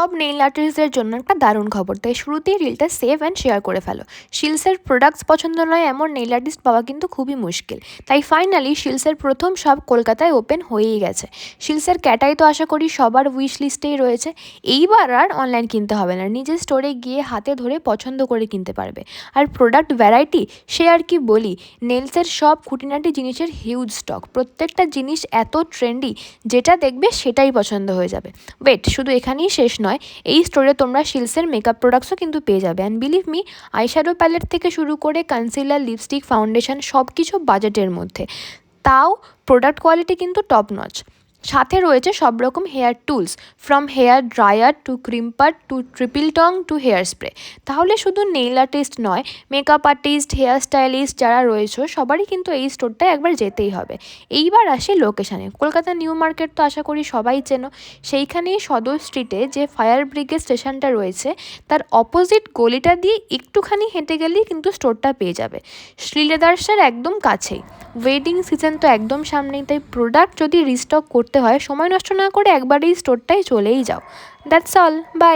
সব নেইল আর্টিস্টদের জন্য একটা দারুণ খবর, তাই শুরুতেই রিলটা সেভ অ্যান্ড শেয়ার করে ফেলো। শিলসের প্রোডাক্টস পছন্দ নয় এমন নেইল আর্টিস্ট পাওয়া কিন্তু খুবই মুশকিল, তাই ফাইনালি শিলসের প্রথম শপ কলকাতায় ওপেন হয়েই গেছে। শিলসের ক্যাটাই তো আশা করি সবার উইশ লিস্টেই রয়েছে। এইবার আর অনলাইন কিনতে হবে না, নিজের স্টোরে গিয়ে হাতে ধরে পছন্দ করে কিনতে পারবে। আর প্রোডাক্ট ভ্যারাইটি সে আর কি বলি, নেলসের সব খুঁটিনাটি জিনিসের হিউজ স্টক, প্রত্যেকটা জিনিস এত ট্রেন্ডি যেটা দেখবে সেটাই পছন্দ হয়ে যাবে। ওয়েট, শুধু এখানেই শেষ নয়, এই স্টোরে তোমরা শিলসের মেকআপ প্রোডাক্টসও কিন্তু পেয়ে যাবে। And believe me, eyeshadow palette থেকে শুরু করে কনসিলার, লিপস্টিক, ফাউন্ডেশন সব কিছু বাজেটের মধ্যে, তাও প্রোডাক্ট কোয়ালিটি কিন্তু টপ নচ। সাথে রয়েছে সব রকম hair tools, from hair dryer to crimper to triple tong to hair spray. তাহলে শুধু নেইল আর্টিস্ট নয়, মেকআপ আর্টিস্ট, হেয়ার স্টাইলিস্ট যারা রয়েছে সবারই কিন্তু এই স্টোরটায় একবার যেতেই হবে। এইবার আসি লোকেশানে। কলকাতা নিউ মার্কেট তো আশা করি সবাই চেনো। সেইখানেই সদর স্ট্রিটে যে ফায়ার ব্রিগেড স্টেশনটা রয়েছে তার অপোজিট গলিটা দিয়ে একটুখানি হেঁটে গেলেই কিন্তু স্টোরটা পেয়ে যাবে, শ্রীলেদার্সের একদম কাছেই। ওয়েডিং সিজন তো একদম সামনেই, তাই প্রোডাক্ট যদি রিস্টক করতে হয় সময় নষ্ট না করে একবার এই স্টোরটায় চলেই যাও। That's all, by.